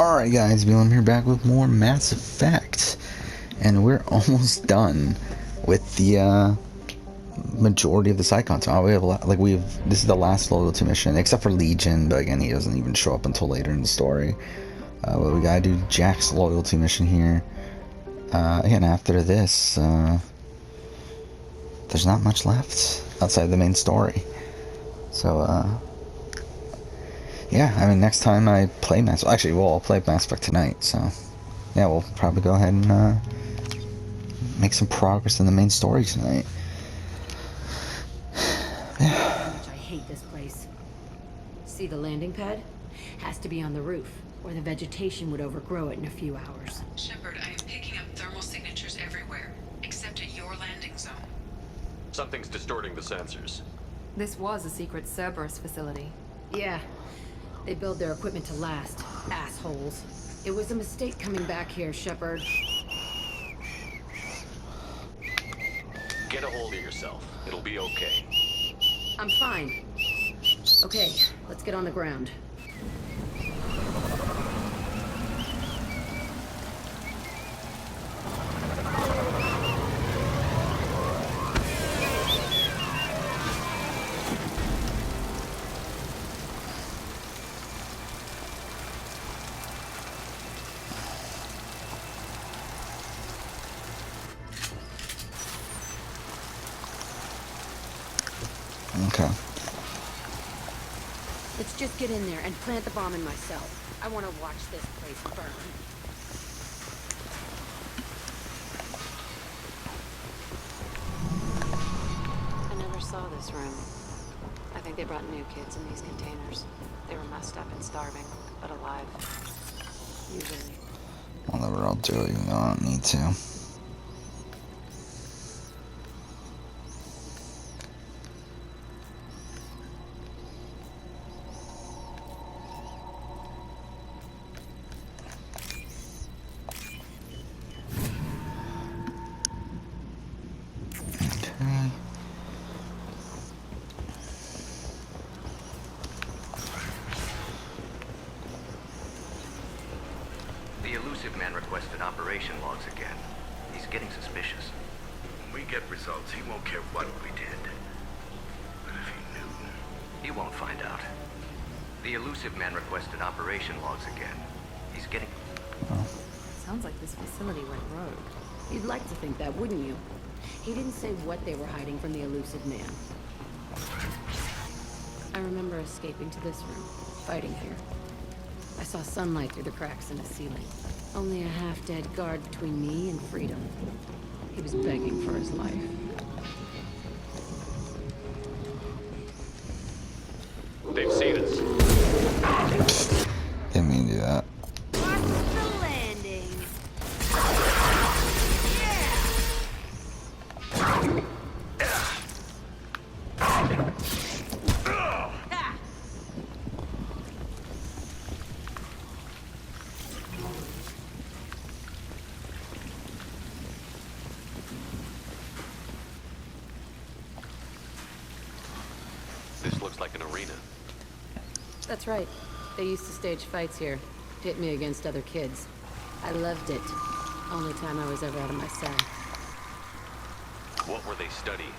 Alright guys, Willem here back with more Mass Effect. And we're almost done with the majority of the side content. This is the last loyalty mission, except for Legion, but again, he doesn't even show up until later in the story. But we gotta do Jack's loyalty mission here. Again, after this, there's not much left outside the main story. So, yeah, I mean, next time I play Mass Effect, actually, well, I'll play Mass Effect tonight, so, yeah, we'll probably go ahead and, make some progress in the main story tonight. Yeah. I hate this place. See the landing pad? Has to be on the roof, or the vegetation would overgrow it in a few hours. Shepard, I am picking up thermal signatures everywhere, except at your landing zone. Something's distorting the sensors. This was a secret Cerberus facility. Yeah. They build their equipment to last. Assholes. It was a mistake coming back here, Shepard. Get a hold of yourself. It'll be okay. I'm fine. Okay, let's get on the ground. Okay. Let's just get in there and plant the bomb in myself. I want to watch this place burn. I never saw this room. I think they brought new kids in these containers. They were messed up and starving, but alive. Usually. Whatever, I'll do it even though I don't need to. The elusive man requested operation logs again. He's getting suspicious. When we get results, he won't care what we did. But if he knew... He won't find out. The elusive man requested operation logs again. He's getting... Sounds like this facility went rogue. You'd like to think that, wouldn't you? He didn't say what they were hiding from the elusive man. I remember escaping to this room, fighting here. I saw sunlight through the cracks in the ceiling. Only a half-dead guard between me and freedom. He was begging for his life. They've seen us. Didn't mean to do that. Watch the landing. This looks like an arena. That's right. They used to stage fights here. Pit me against other kids. I loved it. Only time I was ever out of my cell. What were they studying?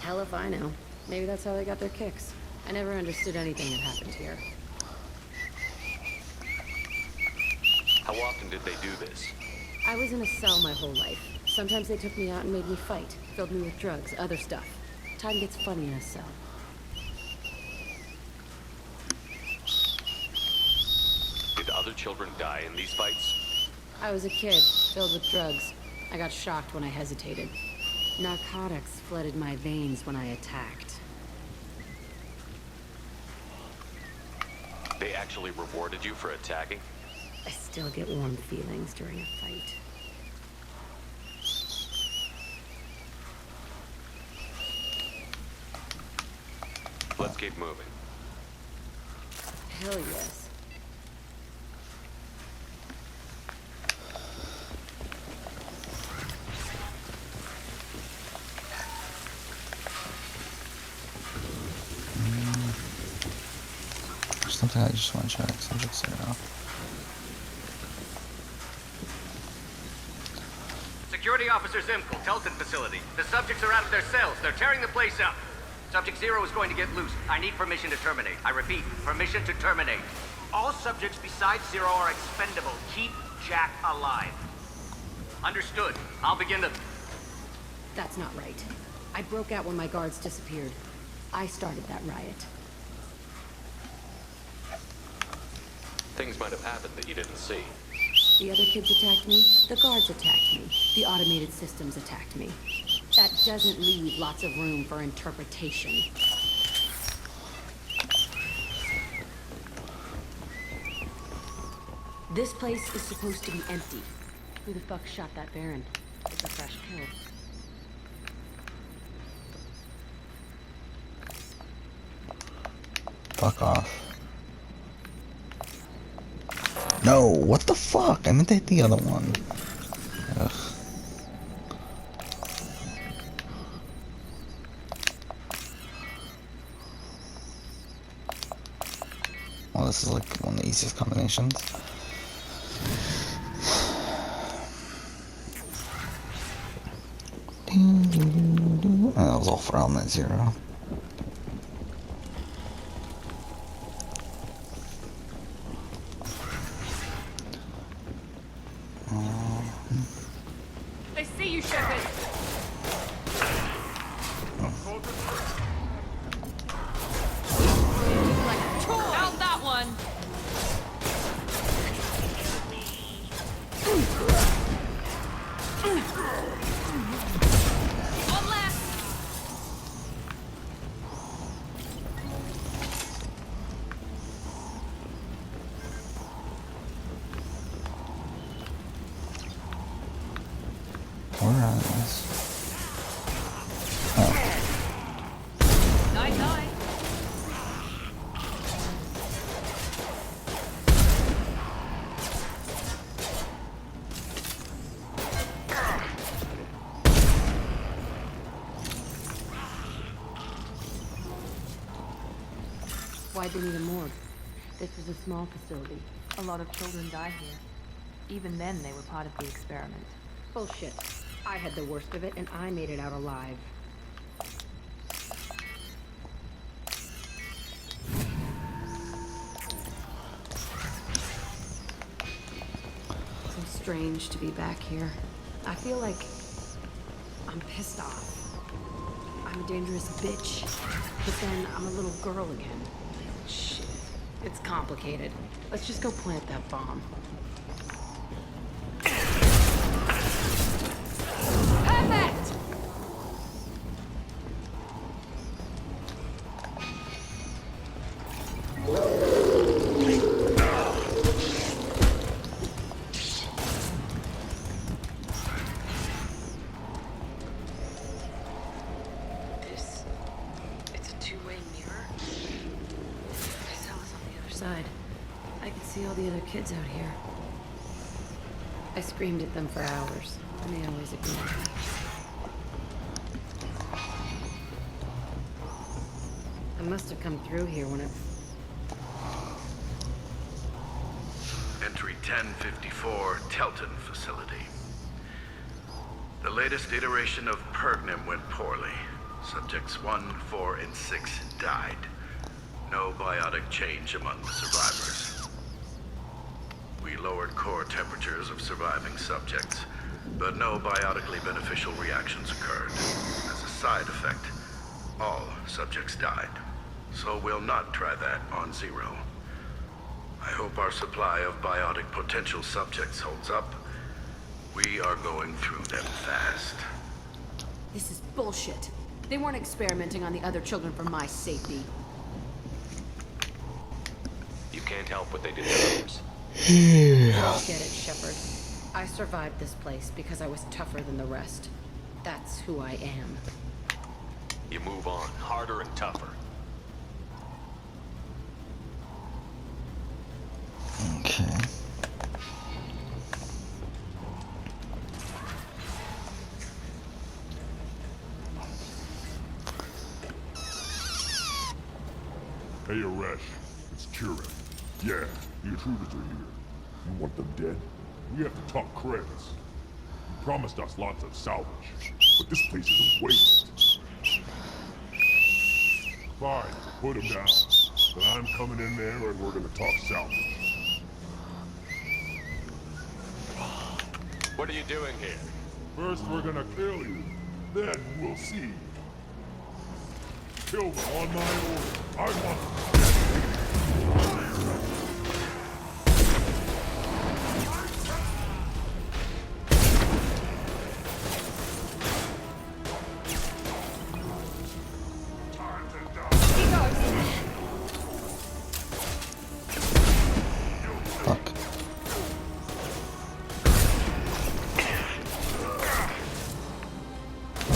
Hell if I know. Maybe that's how they got their kicks. I never understood anything that happened here. How often did they do this? I was in a cell my whole life. Sometimes they took me out and made me fight. Filled me with drugs, other stuff. Time gets funny in a cell. Did other children die in these fights? I was a kid, filled with drugs. I got shocked when I hesitated. Narcotics flooded my veins when I attacked. They actually rewarded you for attacking? I still get warm feelings during a fight. Let's keep moving. Hell yes. Something I just want to check. Subject 0. Security Officer Zimkel, Telton facility. The subjects are out of their cells. They're tearing the place up. Subject Zero is going to get loose. I need permission to terminate. I repeat, permission to terminate. All subjects besides Zero are expendable. Keep Jack alive. Understood. I'll begin the... That's not right. I broke out when my guards disappeared. I started that riot. Things might have happened that you didn't see. The other kids attacked me, the guards attacked me, the automated systems attacked me. That doesn't leave lots of room for interpretation. This place is supposed to be empty. Who the fuck shot that Baron? It's a fresh kill. Fuck off. No, what the fuck? I meant to hit the other one. Ugh. Well, this is like one of the easiest combinations. Oh, that was all for element 0. They see you, Shepard! Found that one! One left! Where are these? Oh. Night-night. Why'd they need a morgue? This was a small facility. A lot of children die here. Even then, they were part of the experiment. Bullshit. I had the worst of it, and I made it out alive. So strange to be back here. I feel like I'm pissed off. I'm a dangerous bitch, but then I'm a little girl again. Shit. It's complicated. Let's just go plant that bomb. Perfect! It's a two-way mirror. My cell is on the other side. I can see all the other kids out here. I screamed at them for hours, and they always ignored me. I must have come through here when it... Entry 1054, Telton facility. The latest iteration of Pergnim went poorly. Subjects 1, 4, and 6 died. No biotic change among the survivors. We lowered core temperatures of surviving subjects, but no biotically beneficial reactions occurred. As a side effect, all subjects died. So we'll not try that on Zero. I hope our supply of biotic potential subjects holds up. We are going through them fast. This is bullshit. They weren't experimenting on the other children for my safety. You can't help what they did to others. Don't get it, Shepard. I survived this place because I was tougher than the rest. That's who I am. You move on, harder and tougher. Okay. Hey, Aresh. It's Kieran. Yeah, the intruders are here. You want them dead? We have to talk credits. You promised us lots of salvage, but this place is a waste. Fine, put him down. But I'm coming in there and we're gonna talk salvage. What are you doing here? First we're gonna kill you, then we'll see. Kill them on my order. I want them. Fuck.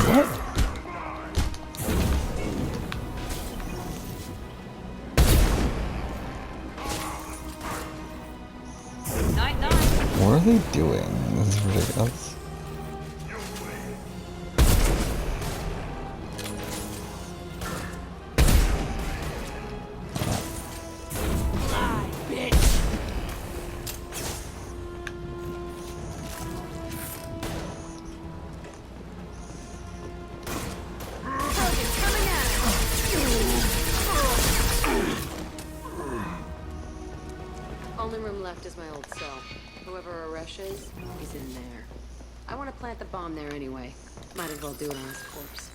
What? What are they doing? This is ridiculous. Only room left is my old cell. Whoever Aresh is, he's in there. I want to plant the bomb there anyway. Might as well do it on his corpse.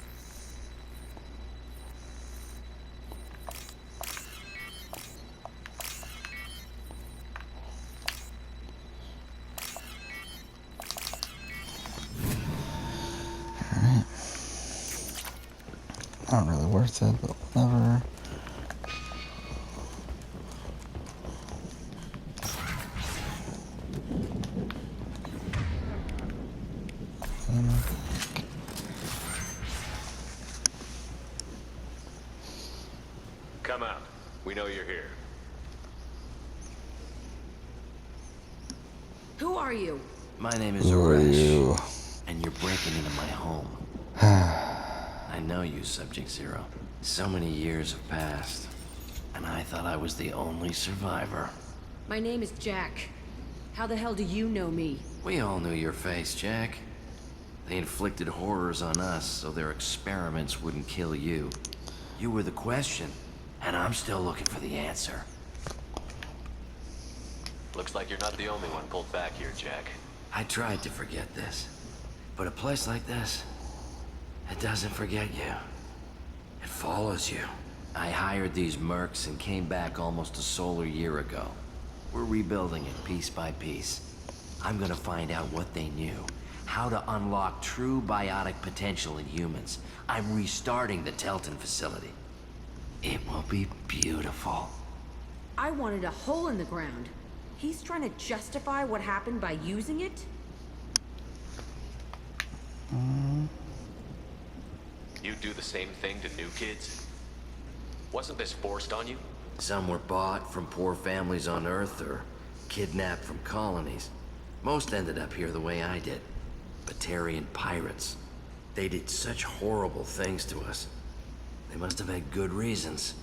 Alright. Not really worth it, but whatever. Come out. We know you're here. Who are you? My name is Who are you? Aresh, and you're breaking into my home. I know you, Subject Zero. So many years have passed, and I thought I was the only survivor. My name is Jack. How the hell do you know me? We all knew your face, Jack. They inflicted horrors on us so their experiments wouldn't kill you. You were the question, and I'm still looking for the answer. Looks like you're not the only one pulled back here, Jack. I tried to forget this, but a place like this, it doesn't forget you. It follows you. I hired these mercs and came back almost a solar year ago. We're rebuilding it piece by piece. I'm gonna find out what they knew, how to unlock true biotic potential in humans. I'm restarting the Telton facility. It will be beautiful. I wanted a hole in the ground. He's trying to justify what happened by using it? You do the same thing to new kids? Wasn't this forced on you? Some were bought from poor families on Earth or kidnapped from colonies. Most ended up here the way I did. Batarian pirates. They did such horrible things to us. They must have had good reasons.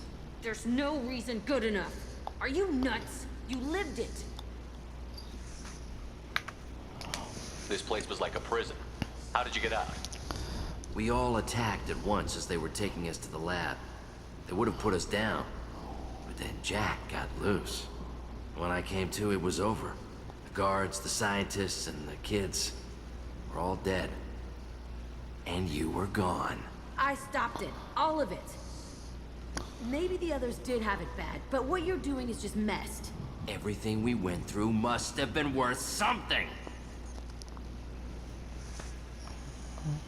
There's no reason good enough. Are you nuts? You lived it. This place was like a prison. How did you get out? We all attacked at once as they were taking us to the lab. They would have put us down. But then Jack got loose. When I came to, it was over. The guards, the scientists, and the kids were all dead. And you were gone. I stopped it. All of it. Maybe the others did have it bad, but what you're doing is just messed. Everything we went through must have been worth something.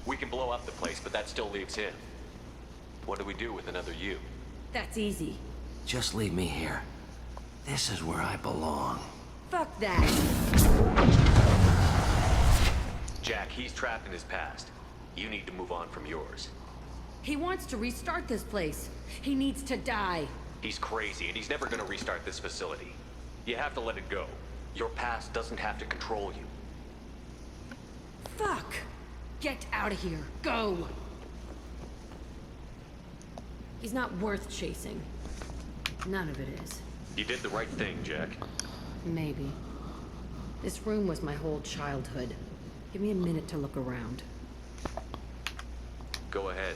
We can blow up the place, but that still leaves him. What do we do with another you? That's easy. Just leave me here. This is where I belong. Fuck that. Jack, he's trapped in his past. You need to move on from yours. He wants to restart this place. He needs to die. He's crazy, and he's never gonna restart this facility. You have to let it go. Your past doesn't have to control you. Fuck. Get out of here. Go. He's not worth chasing. None of it is. You did the right thing, Jack. Maybe. This room was my whole childhood. Give me a minute to look around. Go ahead.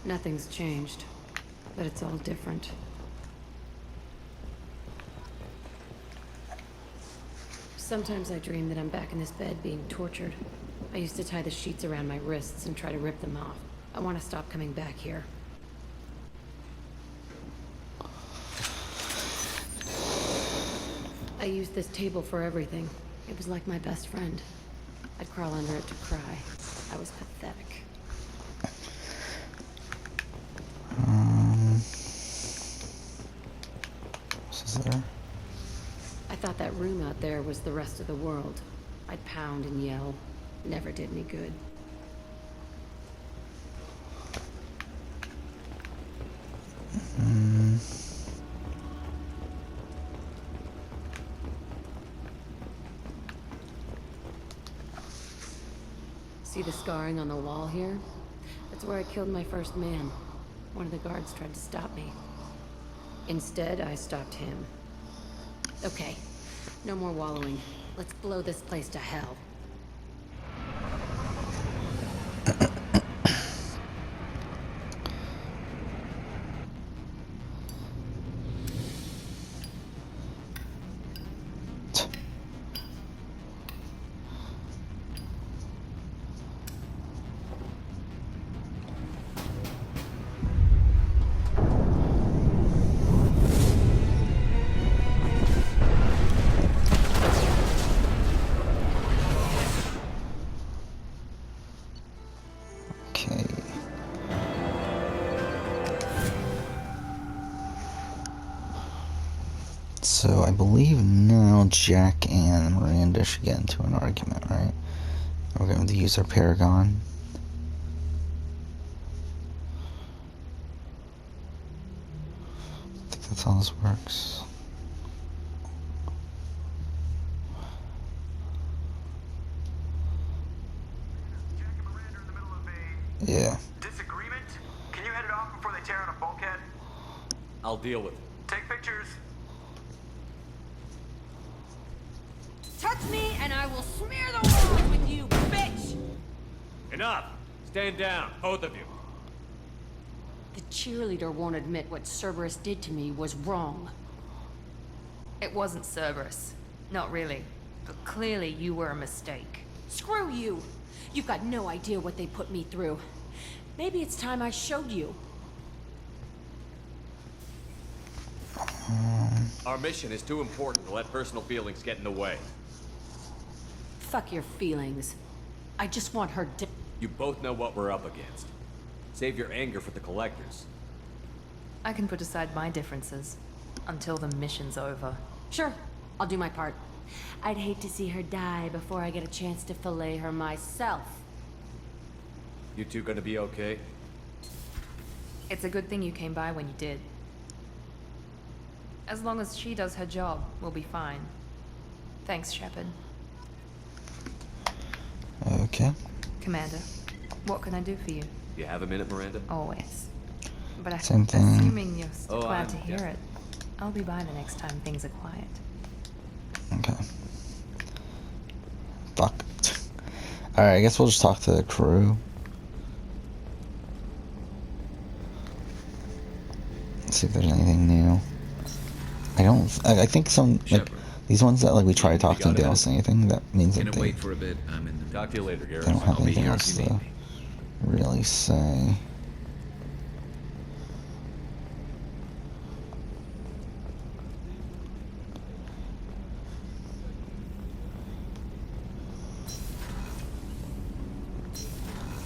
Nothing's changed, but it's all different. Sometimes I dream that I'm back in this bed being tortured. I used to tie the sheets around my wrists and try to rip them off. I want to stop coming back here. I used this table for everything. It was like my best friend. I'd crawl under it to cry. I was pathetic. What is there? I thought that room out there was the rest of the world. I'd pound and yell. Never did any good. See the scarring on the wall here? That's where I killed my first man. One of the guards tried to stop me. Instead, I stopped him. Okay, no more wallowing. Let's blow this place to hell. Okay. So I believe now Jack and Miranda should get into an argument, right? We're going to use our Paragon. I think that's how this works. Yeah. Disagreement? Can you head it off before they tear out a bulkhead? I'll deal with it. Take pictures. Touch me and I will smear the walls with you, bitch! Enough! Stand down, both of you. The cheerleader won't admit what Cerberus did to me was wrong. It wasn't Cerberus. Not really. But clearly you were a mistake. Screw you! You've got no idea what they put me through. Maybe it's time I showed you. Our mission is too important to let personal feelings get in the way. Fuck your feelings. I just want her to... You both know what we're up against. Save your anger for the collectors. I can put aside my differences until the mission's over. Sure, I'll do my part. I'd hate to see her die before I get a chance to fillet her myself. You two gonna be okay? It's a good thing you came by when you did. As long as she does her job, we'll be fine. Thanks, Shepard. Okay. Commander, what can I do for you? You have a minute, Miranda? Always. But Same thing. assuming you're still Oh, glad to I'm- hear yeah. it, I'll be by the next time things are quiet. Okay. Fuck. Alright, I guess we'll just talk to the crew. See if there's anything new. I think some, like, these ones that, like, we try to talk to them, they don't say anything. That means that they, for a bit. I'm in the Talk to you later, they Garrus. don't have I'll be anything here else if you to need me. really say.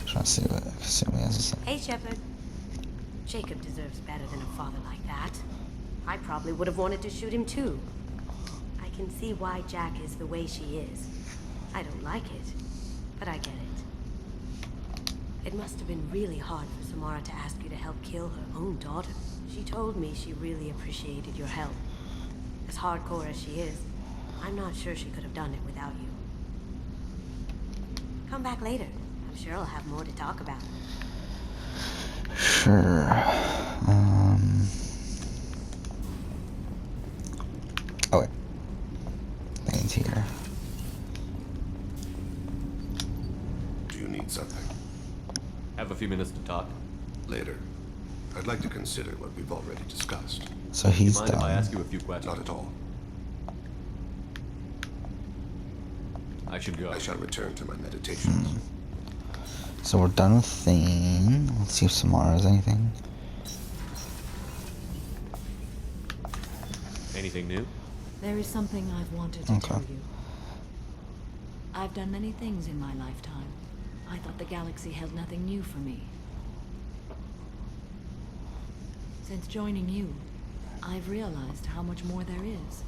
Trying to see what Kasumi has to say. Hey, Shepard. Jacob deserves better than a father like that. I probably would have wanted to shoot him too. I can see why Jack is the way she is. I don't like it, but I get it. It must have been really hard for Samara to ask you to help kill her own daughter. She told me she really appreciated your help. As hardcore as she is, I'm not sure she could have done it without you. Come back later. I'm sure I'll have more to talk about. Sure. Oh wait. Things here. you need something? Have a few minutes to talk? Later. I'd like to consider what we've already discussed. So he's Mind if I done. ask you a few questions? Not at all. I should go. I shall return to my meditations. So we're done with Thane. Let's see if Samara has anything. Anything new? There is something I've wanted to Okay. tell you. I've done many things in my lifetime. I thought the galaxy held nothing new for me. Since joining you, I've realized how much more there is.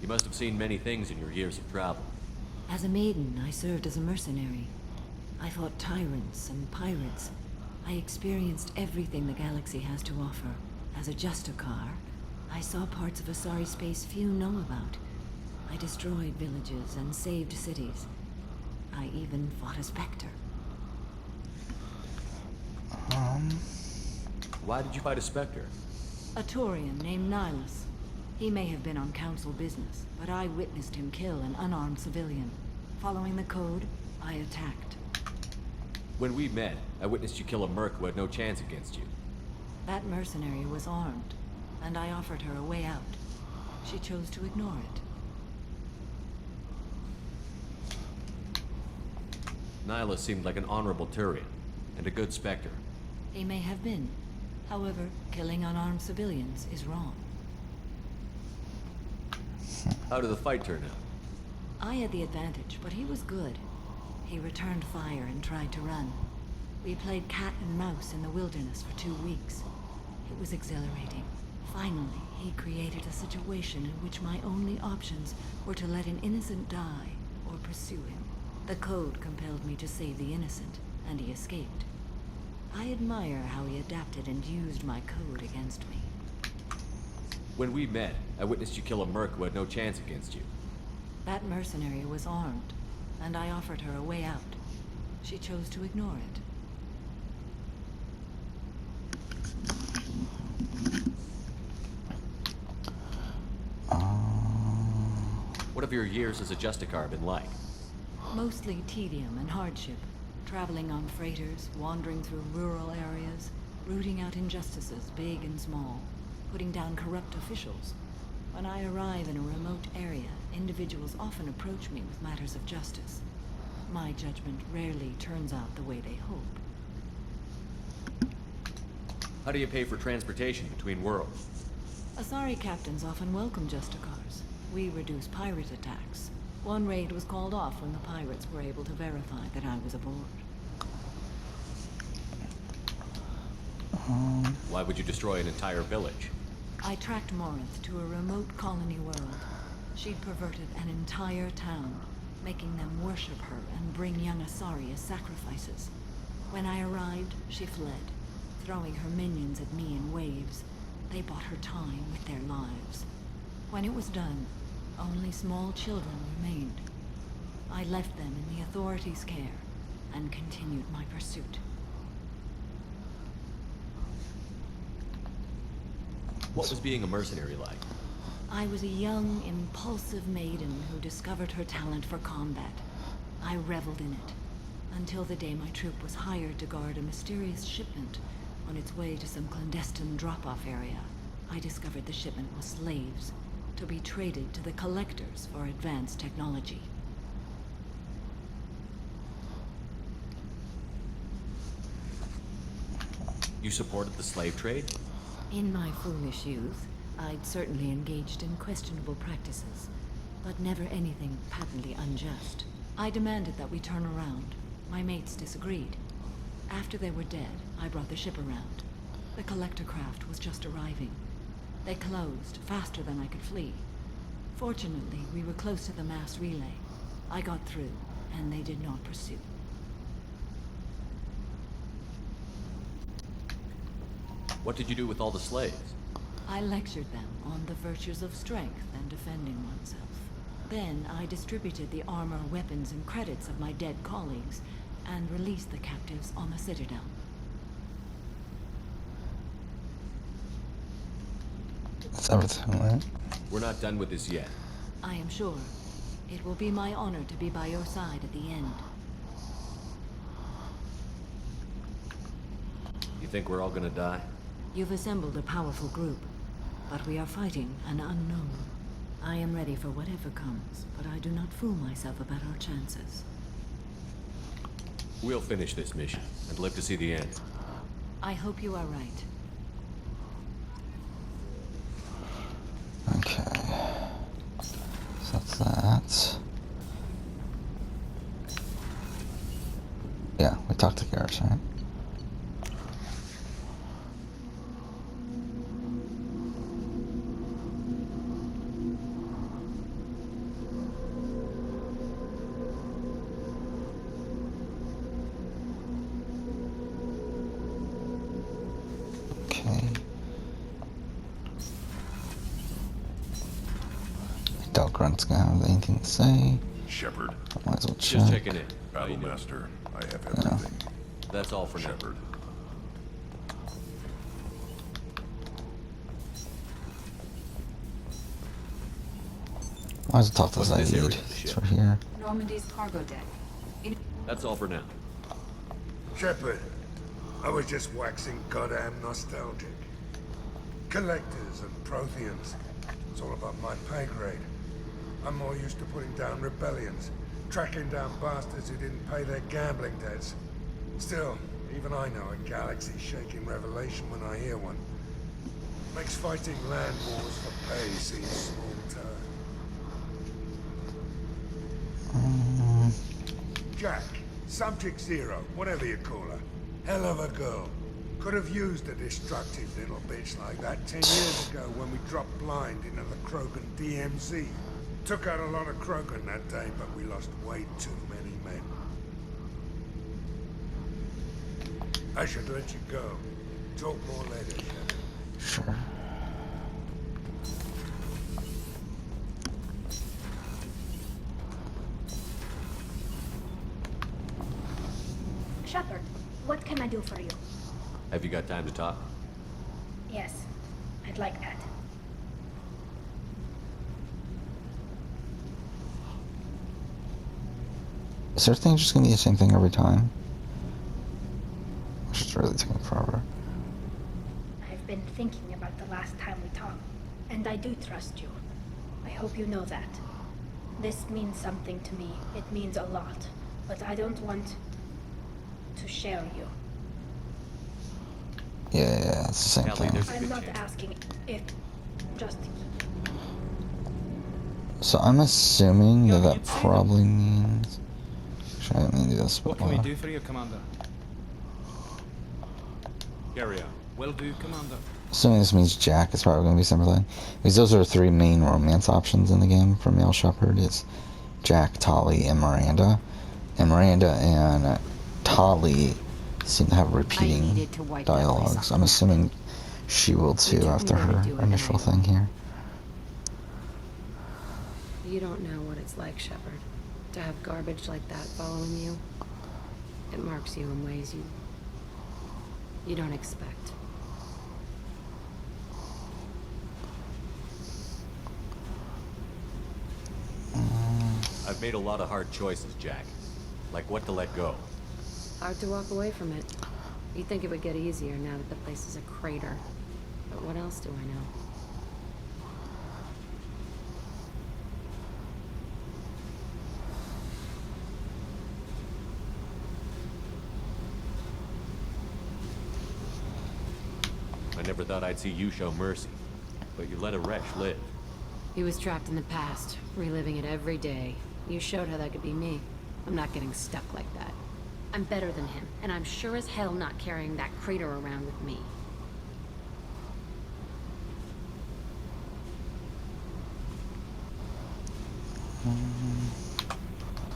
You must have seen many things in your years of travel. As a maiden, I served as a mercenary. I fought tyrants and pirates. I experienced everything the galaxy has to offer. As a Justicar, I saw parts of Asari space few know about. I destroyed villages and saved cities. I even fought a Spectre. Why did you fight a Spectre? A Turian named Nihilus. He may have been on council business, but I witnessed him kill an unarmed civilian. Following the code, I attacked. When we met, I witnessed you kill a merc who had no chance against you. That mercenary was armed, and I offered her a way out. She chose to ignore it. Nihilus seemed like an honorable Turian, and a good Spectre. He may have been. However, killing unarmed civilians is wrong. How did the fight turn out? I had the advantage, but he was good. He returned fire and tried to run. We played cat and mouse in the wilderness for 2 weeks. It was exhilarating. Finally, he created a situation in which my only options were to let an innocent die or pursue him. The code compelled me to save the innocent, and he escaped. I admire how he adapted and used my code against me. When we met, I witnessed you kill a merc who had no chance against you. That mercenary was armed, and I offered her a way out. She chose to ignore it. What have your years as a Justicar been like? Mostly tedium and hardship. Traveling on freighters, wandering through rural areas, rooting out injustices, big and small, putting down corrupt officials. When I arrive in a remote area, individuals often approach me with matters of justice. My judgment rarely turns out the way they hope. How do you pay for transportation between worlds? Asari captains often welcome Justicars. We reduce pirate attacks. One raid was called off when the pirates were able to verify that I was aboard. Why would you destroy an entire village? I tracked Morinth to a remote colony world. She'd perverted an entire town, making them worship her and bring young Asari as sacrifices. When I arrived, she fled, throwing her minions at me in waves. They bought her time with their lives. When it was done, only small children remained. I left them in the authorities' care and continued my pursuit. What was being a mercenary like? I was a young, impulsive maiden who discovered her talent for combat. I reveled in it, until the day my troop was hired to guard a mysterious shipment on its way to some clandestine drop-off area. I discovered the shipment was slaves, to be traded to the Collectors for advanced technology. You supported the slave trade? In my foolish youth, I'd certainly engaged in questionable practices, but never anything patently unjust. I demanded that we turn around. My mates disagreed. After they were dead, I brought the ship around. The Collector craft was just arriving. They closed faster than I could flee. Fortunately, we were close to the mass relay. I got through, and they did not pursue. What did you do with all the slaves? I lectured them on the virtues of strength and defending oneself. Then I distributed the armor, weapons, and credits of my dead colleagues, and released the captives on the Citadel. That's everything, right? We're not done with this yet. I am sure. It will be my honor to be by your side at the end. You think we're all gonna die? You've assembled a powerful group, but we are fighting an unknown. I am ready for whatever comes, but I do not fool myself about our chances. We'll finish this mission and live to see the end. I hope you are right. Okay. So that's that. Yeah, we talked to Garrus, right? Okay. Doubt Grunt's gonna have anything to say. Shepard. Might as well check. Just checking in. Battlemaster, I have everything. That's all for now. Shepard. Might as well talk to What's this Zaid. area of the It's ship? right here. Normandy's cargo deck. That's all for now. Shepard, I was just waxing goddamn nostalgic. Collectors and Protheans. It's all above my pay grade. I'm more used to putting down rebellions, tracking down bastards who didn't pay their gambling debts. Still, even I know a galaxy-shaking revelation when I hear one. Makes fighting land wars for pay seem small time. Jack, Subject Zero, whatever you call her. Hell of a girl. Could have used a destructive little bitch like that 10 years ago when we dropped blind into the Krogan DMZ. Took out a lot of Krogan that day, but we lost way too many men. I should let you go. Talk more later, Shepard. Sure. Shepard, what can I do for you? Have you got time to talk? Yes, I'd like that. Is there thing just gonna be the same thing every time? It's just really taking forever. I've been thinking about the last time we talked, and I do trust you. I hope you know that. This means something to me. It means a lot, but I don't want to share you. Yeah, it's the same Ellie, thing. there's a I'm good not chance. asking if, just So I'm assuming that that probably means... Actually, I didn't mean to do this, but What can we do for you, Commander? Carry on. Will do, Commander. assuming this means Jack is probably going to be something. Because those are the three main romance options in the game for male Shepard. It's Jack, Tali, and Miranda. And Miranda and Tali seem to have repeating dialogues. I'm assuming she will too after her initial thing here. You don't know what it's like, Shepard, to have garbage like that following you. It marks you in ways you don't expect. I've made a lot of hard choices, Jack. Like what to let go. Hard to walk away from it. You'd think it would get easier now that the place is a crater. But what else do I know? I never thought I'd see you show mercy. But you let a wretch live. He was trapped in the past, reliving it every day. You showed how that could be me. I'm not getting stuck like that. I'm better than him, and I'm sure as hell not carrying that crater around with me.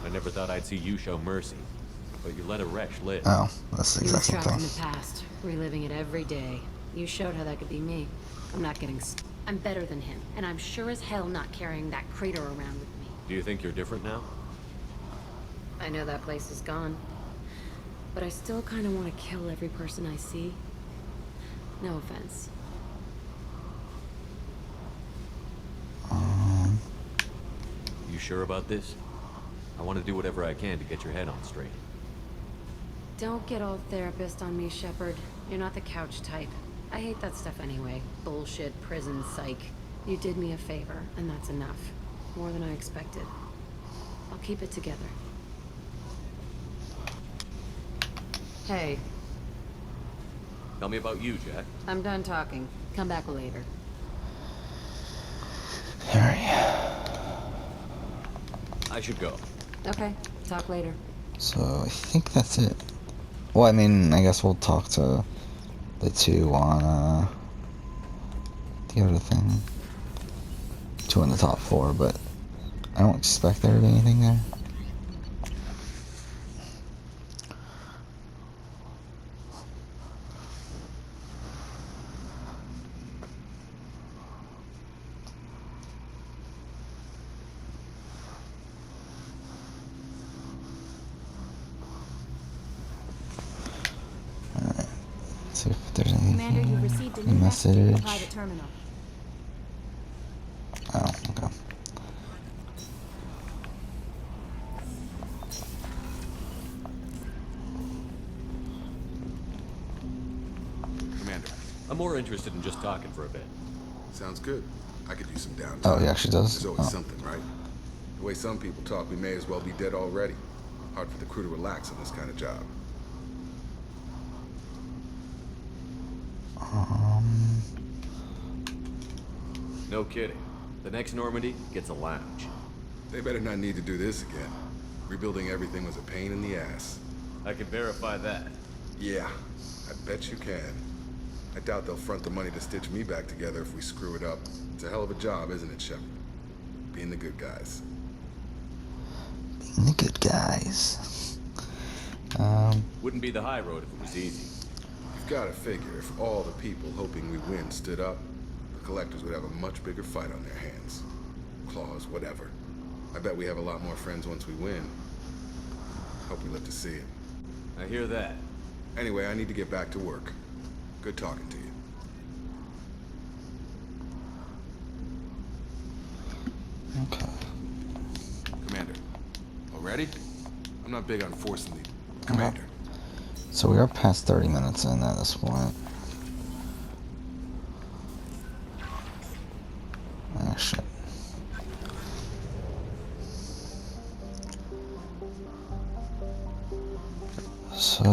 I never thought I'd see you show mercy. But you let a wretch live. Oh, that's the He was exact same trapped in thing. the past, reliving it every day. You showed how that could be me. I'm not getting I'm better than him, and I'm sure as hell not carrying that crater around with me. Do you think you're different now? I know that place is gone. But I still kind of want to kill every person I see. No offense. You sure about this? I want to do whatever I can to get your head on straight. Don't get all therapist on me, Shepard. You're not the couch type. I hate that stuff anyway. Bullshit, prison, psych. You did me a favor, and that's enough. More than I expected. I'll keep it together. Hey. Tell me about you, Jack. I'm done talking. Come back later. I should go. Okay. Talk later. So I think that's it. Well, I mean, I guess we'll talk to the two on the other thing. Two on the top floor, but I don't expect there to be anything there. See if there's anything. Commander, you received a Any new message in the message? private terminal. Oh, okay. Commander, I'm more interested in just talking for a bit. Sounds good. I could use some downtime. Oh, he actually does? There's always Oh. something, right? The way some people talk, we may as well be dead already. Hard for the crew to relax on this kind of job. No kidding. The next Normandy gets a lounge. They better not need to do this again. Rebuilding everything was a pain in the ass. I can verify that. Yeah, I bet you can. I doubt they'll front the money to stitch me back together if we screw it up. It's a hell of a job, isn't it, Shepard? Being the good guys. Being the good guys. Wouldn't be the high road if it was easy. You've got to figure if all the people hoping we win stood up, the collectors would have a much bigger fight on their hands. Claws, whatever. I bet we have a lot more friends once we win. Hope we live to see it. I hear that. Anyway, I need to get back to work. Good talking to you. Okay. Commander, all ready? I'm not big on forcing the commander. So we are past 30 minutes in at this point. Ah, shit. So,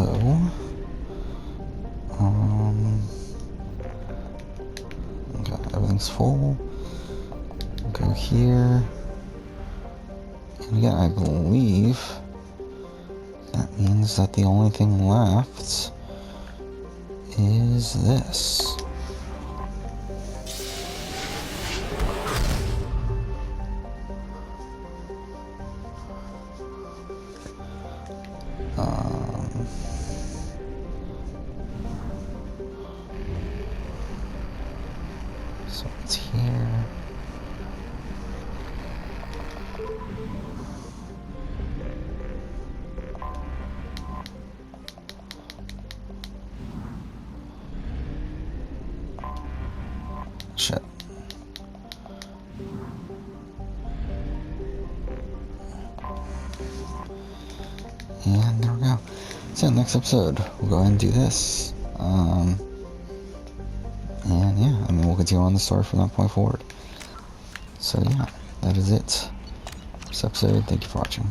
okay, everything's full. Go here. And again, I believe that means that the only thing left is this. So it's here. Shit. And there we go. So next episode, we'll go ahead and do this. And yeah, I mean, we'll continue on the story from that point forward. So yeah, that is it. This episode, thank you for watching.